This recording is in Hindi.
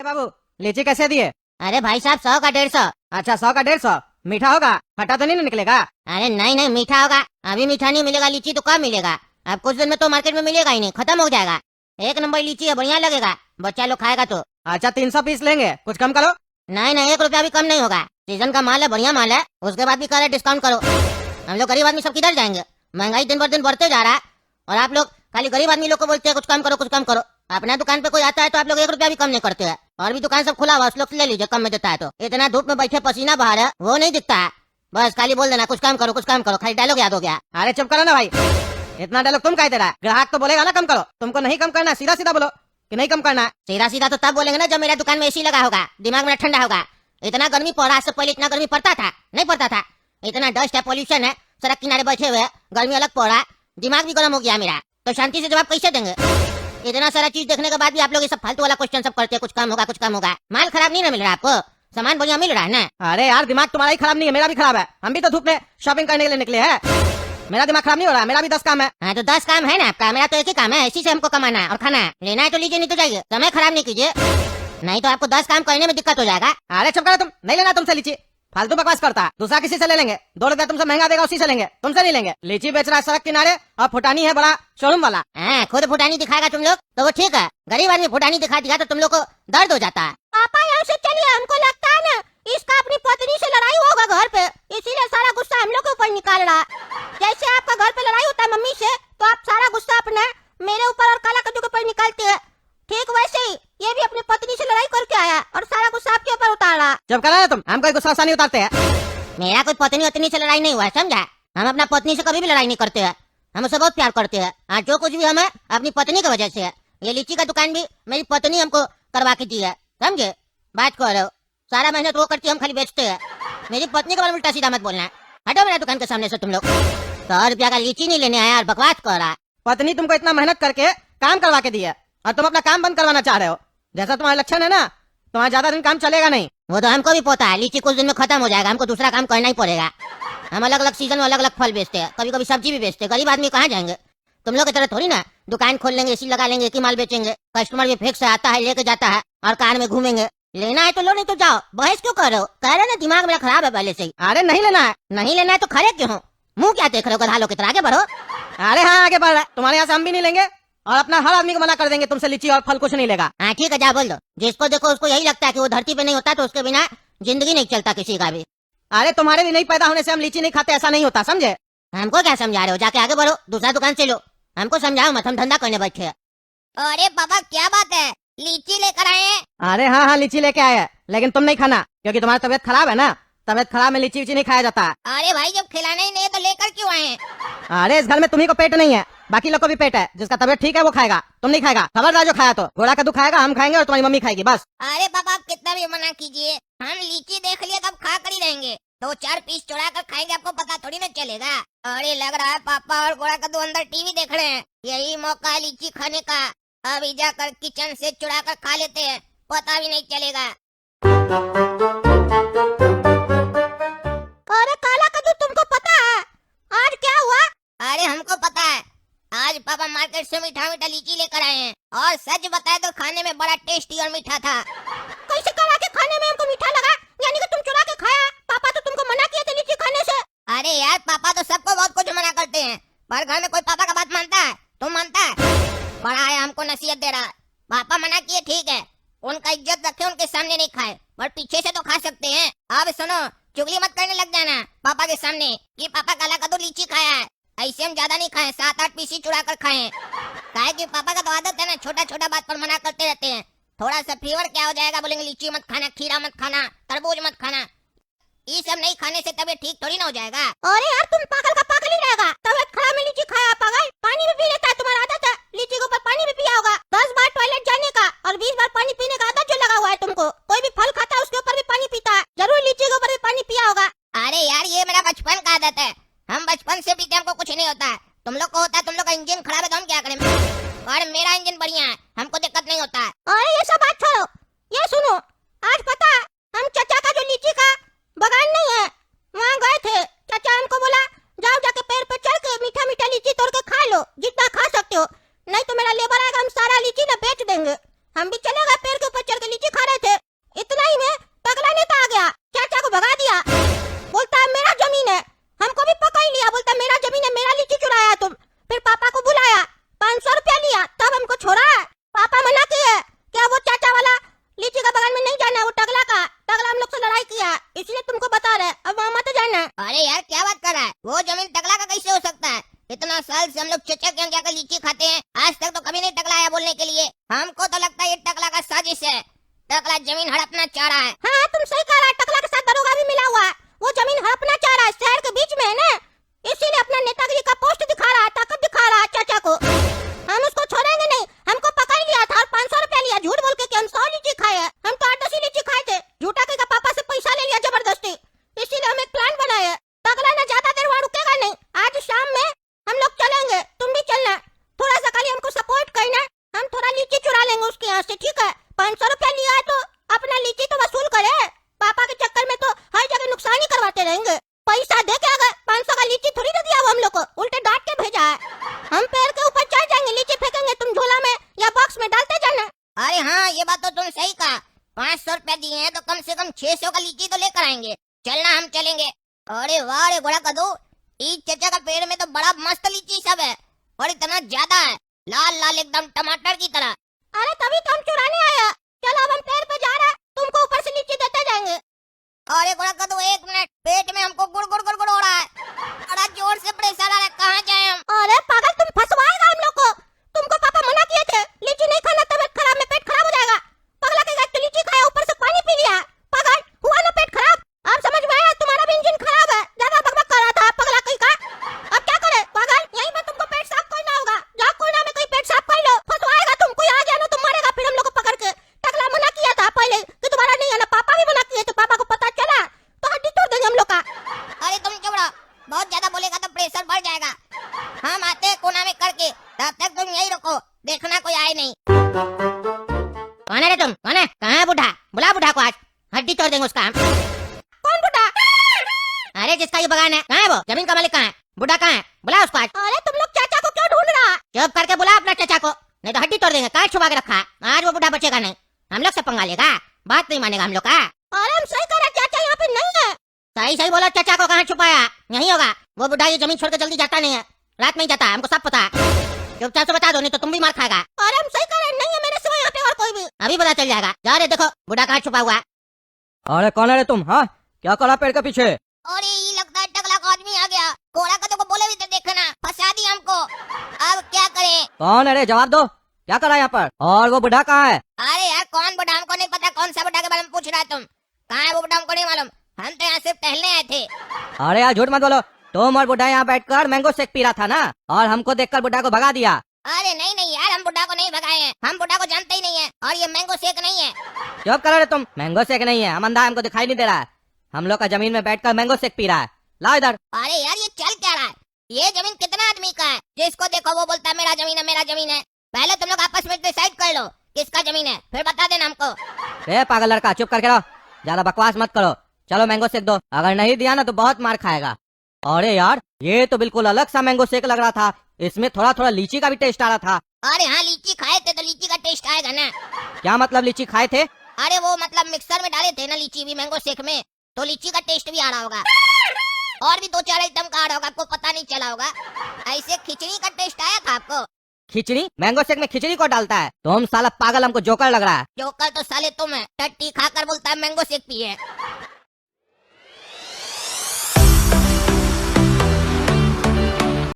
बाबू लीची कैसे दिए? अरे भाई साहब 100 का 150। अच्छा 100 का 150। मीठा होगा? खट्टा तो नहीं निकलेगा? अरे नहीं नहीं मीठा होगा। अभी मीठा नहीं मिलेगा, लीची तो कब मिलेगा? अब कुछ दिन में तो मार्केट में मिलेगा ही नहीं, खत्म हो जाएगा। एक नंबर लीची है, बढ़िया लगेगा, बच्चा लोग खाएगा तो। अच्छा 300 पीस लेंगे, कुछ कम करो। नहीं नहीं 1 रुपया भी कम नहीं होगा। सीजन का माल है, बढ़िया माल है, उसके बाद भी कह रहे डिस्काउंट करो। हम लोग गरीब आदमी सब किधर जाएंगे? महंगाई दिन बर दिन बढ़ते जा रहा है और आप लोग खाली गरीब आदमी लोग को बोलते हैं कुछ कम करो कुछ कम करो। अपना दुकान पे कोई आता है तो आप लोग 1 रुपया भी कम नहीं करते हैं। और भी दुकान सब खुला हुआ, उस लोग से ले लीजिए, कम में देता है तो। इतना धूप में बैठे पसीना बाहर है, वो नहीं दिखता है। बस खाली बोल देना कुछ कम करो कुछ कम करो, खाली डायलॉग याद हो गया। अरे चुप करो ना भाई, इतना डायलॉग तुम कह दे रहा है? ग्राहक तो बोलेगा ना कम करो, तुमको नहीं कम करना, सीधा सीधा बोलो कि नहीं कम करना। सीधा सीधा तो तब बोलेंगे ना जब मेरा दुकान में एसी लगा होगा, दिमाग में ठंडा होगा। इतना गर्मी पड़ा, से पहले इतना गर्मी पड़ता था? नहीं पड़ता था। इतना डस्ट है, पॉल्यूशन है, सड़क किनारे बैठे हुए, गर्मी अलग पड़ रहा है, दिमाग भी गर्म हो गया मेरा। तो शांति से जवाब कैसे देंगे? इतना सारा चीज देखने के बाद भी आप लोग ये सब फालतू वाला क्वेश्चन सब करते हैं, कुछ कम होगा कुछ कम होगा। माल खराब नहीं ना मिल रहा आपको? सामान बढ़िया मिल रहा है ना? अरे यार दिमाग तुम्हारा ही खराब नहीं है, मेरा भी खराब है। हम भी तो धूप में शॉपिंग करने के लिए निकले हैं, मेरा दिमाग खराब नहीं हो रहा, मेरा भी 10 काम है। हाँ तो 10 काम है ना आपका, मेरा तो एक ही काम है, इसी से हमको कमाना है और खाना है। लेना है तो लीजिए, नहीं तो जाइए, समय खराब नहीं कीजिए, नहीं तो आपको 10 काम करने में दिक्कत हो जाएगा। अरे चुप करो तुम, नहीं लेना तुमसे लीची, फालतू बकवास करता है। दूसरा किसी से ले लेंगे, 2 रुपया तुमसे महंगा देगा उसी से लेंगे, तुमसे नहीं लेंगे। लीची बेच रहा है सड़क किनारे और फुटानी है बड़ा शोरूम वाला। खुद फुटानी दिखाएगा तुम लोग तो वो ठीक है, गरीब आदमी फुटानी दिखा दिया तो तुम लोग को दर्द हो जाता है। पापा यहाँ से चलिए, हमको लगता है ना इसका अपनी पत्नी से लड़ाई होगा घर पे, इसीलिए सारा गुस्सा हम लोग के ऊपर निकाल रहा है। जैसे आपका घर पे लड़ाई होता है मम्मी से, तो आप सारा गुस्सा अपना मेरे ऊपर और काला कद्दू के ऊपर निकालते हैं, ठीक वैसे ही ये भी अपनी पत्नी से लड़ाई करके आया और सारा गुस्सा आपके ऊपर उतार रहा। जब करा ना तुम, हम कोई गुस्सा नहीं उतारते हैं। मेरा कोई पत्नी वत्नी से लड़ाई नहीं हुआ है, समझा? हम अपना पत्नी से कभी भी लड़ाई नहीं करते हैं, हम उसे बहुत प्यार करते हैं। आज जो कुछ भी हमें अपनी पत्नी की वजह से है। ये लीची का दुकान भी मेरी पत्नी हमको करवा के दी है, समझे? बात कर रहे हो, सारा मेहनत वो करती है, हम खाली बेचते हैं। मेरी पत्नी के बारे में उल्टा सीधा मत बोलना है, हटो मेरे दुकान के सामने से तुम लोग। 100 रुपया का लीची नहीं लेने आया और बकवास कर रहा है। पत्नी तुमको इतना मेहनत करके काम करवा के दी है और तुम अपना काम बंद करवाना चाह रहे हो। जैसा तुम्हारा लक्षण है ना, तुम्हारा ज्यादा दिन काम चलेगा नहीं। वो तो हमको भी पता है, लीची कुछ दिन में खत्म हो जाएगा, हमको दूसरा काम करना ही पड़ेगा। हम अलग अलग सीजन में अलग अलग फल बेचते हैं, कभी कभी सब्जी भी बेचते हैं। गरीब आदमी कहाँ जाएंगे? तुम लोग की तरह थोड़ी ना दुकान खोल लेंगे, एसी लगा लेंगे, एक ही माल बेचेंगे। कस्टमर भी फिक्स आता है, लेके जाता है और कार में घूमेंगे। लेना है तो लो, नहीं तो जाओ। बहस क्यों कर रहे हो? कह रहे ना दिमाग मेरा खराब है पहले से ही। अरे नहीं लेना है। नहीं लेना है तो खड़े क्यों हो? मुंह क्या देख रहे हो गधालों की तरह? आगे बढ़ो। अरे हाँ आगे बढ़ रहा है, तुम्हारे यहाँ से हम भी नहीं लेंगे और अपना हर आदमी को मना कर देंगे तुमसे लीची और फल कुछ नहीं लेगा। हाँ ठीक है, जा बोल दो। जिसको देखो उसको यही लगता है कि वो धरती पे नहीं होता तो उसके बिना जिंदगी नहीं चलता किसी का भी। अरे तुम्हारे भी नहीं पैदा होने से हम लीची नहीं खाते, ऐसा नहीं होता, समझे? हमको क्या समझा रहे हो? जाके आगे बढ़ो, दूसरा दुकान से लो। हमको समझाओ मत, हम धंधा करने बैठे। अरे बाबा क्या बात है, लीची लेकर आए हैं? अरे हाँ हाँ लीची लेके आए हैं, लेकिन तुम नहीं खाना क्योंकि तुम्हारी तबीयत खराब है ना। तबीयत खराब में लीची वीची नहीं खाया जाता। अरे भाई जब खिलाना ही नहीं तो लेकर क्यों आए? अरे इस घर में तुम्ही को पेट नहीं है, बाकी लोग को भी पेट है। जिसका तबीयत ठीक है वो खाएगा, तुम नहीं खाएगा। खबरदार जो खाया तो घोड़ा कद्दू खाएगा, हम खाएंगे और तुम्हारी मम्मी खाएगी, बस। अरे बाबा आप कितना भी मना कीजिए, हम लीची देख लिए तब खा कर ही रहेंगे। 2-4 पीस चुरा कर खाएंगे, आपको पता थोड़ी ना चलेगा। अरे लग रहा है पापा और घोड़ा कद्दू अंदर टीवी देख रहे हैं, यही मौका है लीची खाने का। अभी जाकर किचन से चुरा कर खा लेते हैं, पता भी नहीं चलेगा। अरे काला कद्दू तुमको पता है आज क्या हुआ? अरे हमको पता है, आज पापा मार्केट से मीठा मीठा लीची लेकर आए हैं और सच बताए तो खाने में बड़ा टेस्टी और मीठा था। कैसे करा के खाने में हमको मीठा लगा? यानी कि तुम चुरा के खाया? पापा तो तुमको मना किए थे लीची खाने से। अरे यार पापा तो सबको बहुत कुछ मना करते हैं, पर घर में कोई पापा का बात मानता है? तुम मानता है? बड़ा है हमको नसीहत दे रहा। पापा मना किए ठीक है, उनका इज्जत रखे, उनके सामने नहीं खाए, पर पीछे से तो खा सकते हैं। अब सुनो, चुगली मत करने लग जाना पापा के सामने कि पापा काला कद्दू लीची खाया है। ऐसे हम ज्यादा नहीं खाए, 7-8 पीस ही चुरा कर खाए। काहे कि पापा का तो आदत है ना, छोटा छोटा बात पर मना करते रहते हैं। थोड़ा सा फीवर क्या हो जाएगा, बोलेंगे लीची मत खाना, खीरा मत खाना, तरबूज मत खाना। ये सब नहीं खाने से तबीयत ठीक थोड़ी ना हो जाएगा। अरे यार तुम पागल का पागल ही रहेगा, तबीयत खराब में लीची खाया पागल। पानी भी पी लेता है, तुम्हारा आदत है लीची के ऊपर पानी भी पिया होगा। 10 बार टॉयलेट जाने का और 20 बार पानी पीने का आदत जो लगा हुआ है तुमको। कोई भी फल खाता है उसके ऊपर भी पानी पीता है, जरूर लीची के ऊपर भी पानी पिया होगा। अरे यार ये मेरा बचपन का आदत है, हम बचपन से पीते, हमको कुछ नहीं होता है। तुम लोग को होता है, तुम लोग का इंजन खराब है तो हम क्या करें? और मेरा इंजन बढ़िया है, हमको दिक्कत नहीं होता है। अरे ये सब बात छोड़ो, ये सुनो, आज पता है हम चाचा का जो लीची का बगान नहीं है वहाँ गए थे। चाचा हमको बोला जाओ जाके पेड़ पे चढ़ के मीठा मीठा लीची तोड़ के खा लो, जितना खा सकते हो, नहीं तो मेरा लेबर आएगा, हम सारा लीची ना बेच देंगे। हम भी चले गए, पेड़ के ऊपर चढ़ के लीची खा रहे लगता है ये टकला का साजिश है। टकला जमीन हड़पना चाह रहा है। हाँ तुम सही कह रहा है, टकला के साथ दरोगा भी मिला हुआ है। वो जमीन हड़पना चाह रहा है, शहर के बीच में है ना, इसीलिए अपना नेतागिरी का पोस्ट दिखा रहा है, ताकत दिखा रहा है चाचा को। हम उसको छोड़ेंगे नहीं। हमको पकड़ लिया था और 500 रुपया लिया झूठ बोल के कि हम 100 लीची खाए हैं। हम तो 8-10 लीची खाए थे। झूठा के पापा से पैसा ले लिया जबरदस्ती। इसीलिए हम एक प्लान बनाए हैं। टकला ना ज्यादा देर वहाँ रुकेगा नहीं। आज शाम में हम लोग चलेंगे, तुम भी चलना। थोड़ा सा खाली हमको सपोर्ट करना, हम थोड़ा लीची चुरा लेंगे उसके यहाँ से, ठीक है? 500 रुपया लिया है तो अपना लीची तो वसूल करे। पापा के चक्कर में तो हर जगह नुकसान ही करवाते रहेंगे। पैसा दे के अगर 500 का लीची थोड़ी ना दिया वो हम लोग को, उल्टे डांट के भेजा है। हम पेड़ के ऊपर चढ़ जाएंगे, लीची फेंकेंगे, तुम झोला में या बॉक्स में डालते जाना। अरे हाँ, ये बात तो तुम सही कहा। 500 रुपया दिए हैं तो कम से कम 600 का लीची तो लेकर आएंगे। चलना, हम चलेंगे। अरे वाह रे घोड़ा कदू, इस चचा का पेड़ में तो बड़ा मस्त लीची सब है और इतना ज्यादा है, लाल लाल एकदम टमाटर की तरह। अरे तभी तो हम चुराने आया। चलो अब हम पेड़ पे जा रहे हैं, तुमको ऊपर से लीची देते जाएंगे। अरे घोड़ा कदू, 1 मिनट, पेट में हमको गुड़ गुड़ गुड़ गुड़ हो रहा है, बड़ा जोर से प्रेशर आ रहा है। कहाँ जाए हम? अरे पागल, तुम फंसवाएगा हम लोग को। तुमको पापा मना किए थे लीची नहीं खाना, तबीयत खराब में पेट खराब हो जाएगा। पगला के घर तो लीची खाया, ऊपर से पानी पी लिया। पागल, हुआ ना पेट खराब? आप समझ में आया? तुम्हारा भी इंजन खराब है, ज्यादा बकबक कर रहा था पगला कहीं का। अब क्या करे पागल, यहीं में तुमको पेट साफ करना होगा। जाओ कोयना में कहीं पेट साफ कर लो। फंसवाएगा तुमको, आ गया ना तुम मरेगा फिर हम लोग को पकड़ के। टकला मना किया था पहले कि तुम्हारा नहीं आना, पापा भी मना किए थे। पापा को पता चला तो हड्डी तोड़ देंगे हम लोग का। अरे तुम चुप रहो, बहुत ज्यादा बोलेगा तो प्रेशर बढ़ जाएगा। हम आते हैं कोना में करके, तब तक तुम यही रुको, देखना कोई आए नहीं। कौन है रे तुम? कौन है? कहाँ है बुढ़ा? बुला बुढ़ा को, आज हड्डी तोड़ देंगे उसका हम। कौन बुढ़ा? अरे जिसका ये बगान है, कहाँ है वो? जमीन का मालिक कहाँ है? बुढ़ा कहाँ है? बुला उसको आज। अरे तुम लोग चाचा को क्यों ढूंढ रहा? चुप करके बुला अपना चाचा को, नहीं तो हड्डी तोड़ देंगे। काट छुपा के रखा है, आज वो बुढ़ा बचेगा नहीं। हम लोग से पंगा लेगा, बात नहीं मानेगा हम लोग का। अरे हम सही कह रहे, चाचा यहाँ पे नहीं है। सही सही बोला, चाचा को कहाँ छुपाया? यही होगा। वो बुढ़ा ये जमीन छोड़ के जल्दी जाता नहीं है, रात में ही जाता है, हमको सब पता है। चुपचाप से बता दो, नहीं तो तुम भी मार खाएगा। अरे हम सही कह रहे, नहीं है मेरे सिवा यहाँ पे और कोई भी। अभी पता चल जाएगा। जा रे, देखो बुढ़ा कहाँ छुपा हुआ है। अरे कौन है रे तुम? हाँ, क्या करा पेड़ के पीछे? अरे ये लगता है टकला का आदमी आ गया। घोड़ा का तो बोले भी तो देखना, फंसा दिया हमको। अब क्या करें? कौन है रे, जवाब दो, क्या करा यहाँ पर? और वो बुढ़ा कहाँ है? अरे यार, कौन बुढ़ा? हमको नहीं पता। कौन सा बुढ़ा के बारे में पूछ रहा है तुम? कहाँ है वो बुढ़ा? हमको नहीं मालूम। हम तो यहाँ सिर्फ टहलने आए थे। अरे यार झूठ मत बोलो, तुम और बुढ़ा यहाँ बैठकर मैंगो शेक पी रहा था ना, और हमको देखकर बुढ़ा को भगा दिया। अरे नहीं नहीं यार, हम बुढ़ा को नहीं भगाए हैं। हम बुढ़ा को जानते ही नहीं है, और ये मैंगो शेक नहीं है। चुप करो रे तुम, मैंगो शेक नहीं है। हम अंधा, हमको दिखाई नहीं दे रहा है। हम लोग का जमीन में बैठकर मैंगो शेक पी रहा है। लाओ इधर। अरे यार ये चल क्या रहा है? ये जमीन कितना आदमी का है? जिसको देखो वो बोलता है मेरा जमीन है, मेरा जमीन है। पहले तुम लोग आपस में डिसाइड कर लो किसका जमीन है, फिर बता देना हमको। रे पागल लड़का, चुप करके रहो, ज्यादा बकवास मत करो। चलो मैंगो शेक दो, अगर नहीं दिया ना तो बहुत मार खाएगा। अरे यार, ये तो बिल्कुल अलग सा मैंगो शेक लग रहा था। इसमें थोड़ा थोड़ा लीची का भी टेस्ट आ रहा था। अरे हाँ, लीची खाए थे तो लीची का टेस्ट आएगा ना। क्या मतलब लीची खाए थे? अरे वो मतलब मिक्सर में डाले थे ना लीची भी मैंगो शेक में, तो लीची का टेस्ट भी आ रहा होगा। और भी 2-4 आइटम का आ रहा होगा, आपको पता नहीं चला होगा। ऐसे खिचड़ी का टेस्ट आया था आपको? खिचड़ी? मैंगो शेक में खिचड़ी को डालता है? तुम साला पागल, हमको जोकर लग रहा है। जोकर तो साले तुम है, टट्टी खाकर बोलता है मैंगो शेक पिए।